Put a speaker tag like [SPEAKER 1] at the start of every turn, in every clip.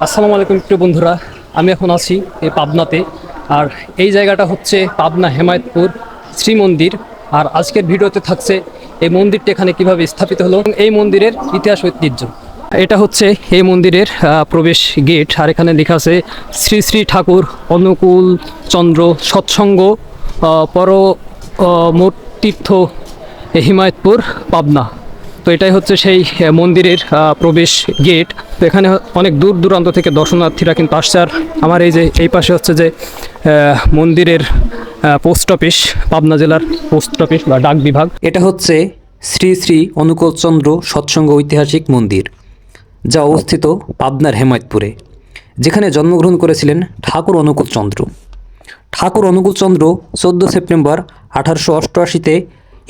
[SPEAKER 1] আসসালামু আলাইকুম প্রিয় বন্ধুরা, আমি এখন আছি এই পাবনাতে। আর এই জায়গাটা হচ্ছে পাবনা হেমায়েতপুর শ্রী মন্দির। আর আজকের ভিডিওতে থাকছে এই মন্দিরটা এখানে কিভাবে স্থাপিত হলো, এই মন্দিরের ইতিহাস ঐতিহ্য। এটা হচ্ছে এই মন্দিরের প্রবেশ গেট। আর এখানে লেখা আছে শ্রী শ্রী ঠাকুর অনুকূল চন্দ্র সৎসঙ্গ পরমতীর্থ হিমায়তপুর পাবনা। তো এটাই হচ্ছে সেই মন্দিরের প্রবেশ গেট। তো এখানে অনেক দূর দূরান্ত থেকে দর্শনার্থীরা কিন্তু আসছে। আর আমার এই যে এই পাশে হচ্ছে যে মন্দিরের পোস্ট অফিস, পাবনা জেলার পোস্ট অফিস বা ডাক বিভাগ। এটা হচ্ছে শ্রী শ্রী অনুকূলচন্দ্র সৎসঙ্গ ঐতিহাসিক মন্দির, যা অবস্থিত পাবনার হেমায়তপুরে, যেখানে জন্মগ্রহণ করেছিলেন ঠাকুর অনুকূলচন্দ্র। ঠাকুর অনুকূলচন্দ্র 14 সেপ্টেম্বর 1888-তে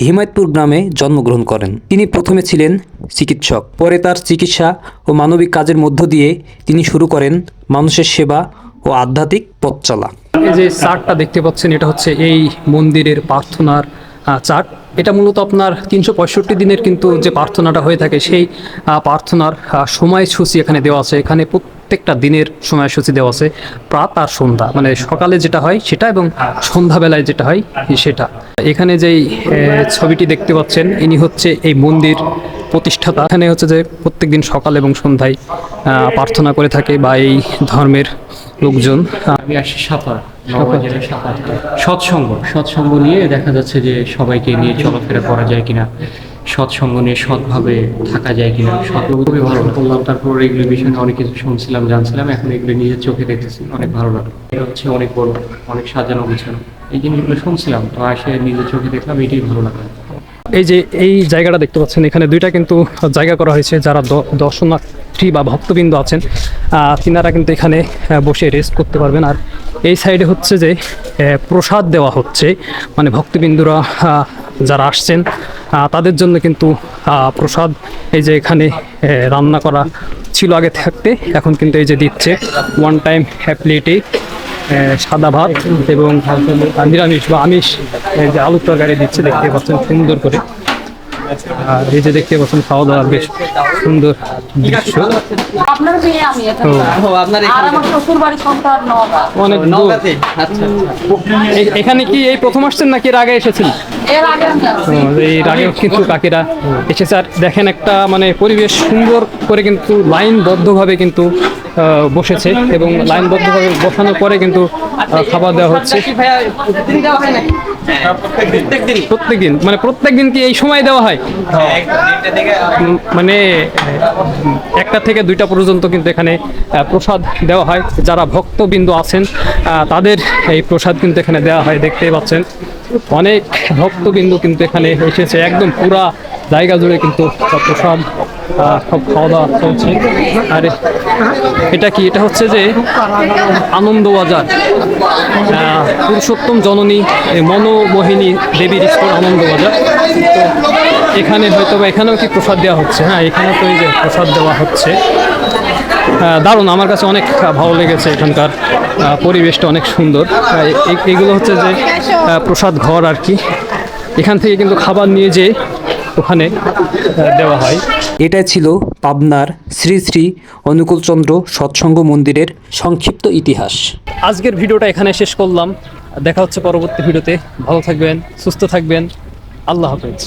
[SPEAKER 1] হিমায়তপুর গ্রামে জন্মগ্রহণ করেন। তিনি প্রথমে ছিলেন চিকিৎসক, পরে তার চিকিৎসা ও মানবিক কাজের মধ্য দিয়ে তিনি শুরু করেন মানুষের সেবা ও আধ্যাত্মিক পথ চলা। এই যে চার্টটা দেখতে পাচ্ছেন, এটা হচ্ছে এই মন্দিরের প্রার্থনার চার্ট। এটা মূলত আপনার 365 দিনের কিন্তু যে প্রার্থনাটা হয়ে থাকে, সেই প্রার্থনার সময়সূচি এখানে দেওয়া আছে। এখানে প্রত্যেকটা দিনের সময়সূচি দেওয়া আছে, প্রাত আর সন্ধ্যা, মানে সকালে যেটা হয় সেটা এবং সন্ধ্যাবেলায় যেটা হয় সেটা। এখানে যেই ছবিটি দেখতে পাচ্ছেন, ইনি হচ্ছে এই মন্দির প্রতিষ্ঠাতা। এখানে হচ্ছে যে প্রত্যেক দিন সকাল এবং সন্ধ্যায় প্রার্থনা করে থাকে বা এই ধর্মের লোকজন।
[SPEAKER 2] আমি আসছি সাপার, নওগাঁ জেলার সাপার। সৎসঙ্গ নিয়ে দেখা যাচ্ছে যে সবাইকে নিয়ে চলাফেরা করা যায় কিনা, সৎসঙ্গ নিয়ে সৎভাবে থাকা যায় কিনা, খুবই ভালো বললাম। তারপর এগুলো বিষয়ে অনেক কিছু শুনছিলাম, জানছিলাম, এখন এগুলো নিজের চোখে দেখতেছি, অনেক ভালো লাগলো। এটা হচ্ছে অনেক বড়, অনেক সাজানো গুছানো, এই জিনিসগুলো শুনছিলাম, তো আসে নিজের চোখে দেখলাম, এটাই ভালো লাগলো।
[SPEAKER 1] এই যে এই জায়গাটা দেখতে পাচ্ছেন, এখানে দুইটা কিন্তু জায়গা করা হয়েছে। যারা দর্শনার্থী বা ভক্তবৃন্দ আছেন, তিনারা কিন্তু এখানে বসে রেস্ট করতে পারবেন। আর এই সাইডে হচ্ছে যে প্রসাদ দেওয়া হচ্ছে, মানে ভক্তবৃন্দরা যারা আসছেন তাদের জন্য কিন্তু প্রসাদ এই যে এখানে রান্না করা ছিল আগে থাকতে, এখন কিন্তু এই যে দিচ্ছে ওয়ান টাইম প্লেটে সাদা ভাত এবং নিরামিষ বা আমিষ যে আলুর তরকারি দিচ্ছে, দেখতে পাচ্ছেন সুন্দর করে। আর এই যে দেখতে পাচ্ছেন খাওয়া দাওয়ার বেশ সুন্দর দৃশ্য। এখানে কি এই প্রথম আসছেন নাকি এর আগে এসেছেন? এর আগেও কিন্তু কাকিরা এসেছে। আর দেখেন একটা মানে পরিবেশ সুন্দর করে কিন্তু লাইনবদ্ধভাবে কিন্তু বসেছে এবং লাইনবদ্ধভাবে বসানোর পরে কিন্তু খাবার দেওয়া হচ্ছে। প্রত্যেকদিন কি এই সময় দেওয়া হয়? মানে 1টা থেকে 2টা পর্যন্ত কিন্তু এখানে প্রসাদ দেওয়া হয়। যারা ভক্তবৃন্দ আছেন তাদের এই প্রসাদ কিন্তু এখানে দেওয়া হয়। দেখতেই পাচ্ছেন অনেক ভক্তবৃন্দ কিন্তু এখানে এসেছে, একদম পুরা জায়গা জুড়ে কিন্তু প্রসাদ সব খাওয়া দাওয়া চলছে। আর এটা কি, এটা হচ্ছে যে আনন্দবাজার পুরুষোত্তম জননী মনোমোহিনী দেবীর স্কুল আনন্দবাজার। তো এখানে হয়তো বা এখানেও কি প্রসাদ দেওয়া হচ্ছে? হ্যাঁ, এখানে তো এই যে প্রসাদ দেওয়া হচ্ছে। দারুণ, আমার কাছে অনেক ভালো লেগেছে। এখানকার পরিবেশটা অনেক সুন্দর। এগুলো হচ্ছে যে প্রসাদ ঘর আর কি, এখান থেকে কিন্তু খাবার নিয়ে যেয়ে ওখানে দেওয়া হয়।
[SPEAKER 3] এটা ছিল পাবনার শ্রী শ্রী অনুকূলচন্দ্র সৎসঙ্গ মন্দিরের সংক্ষিপ্ত ইতিহাস।
[SPEAKER 1] আজকের ভিডিওটা এখানে শেষ করলাম। দেখা হচ্ছে পরবর্তী ভিডিওতে। ভালো থাকবেন, সুস্থ থাকবেন। আল্লাহ হাফেজ।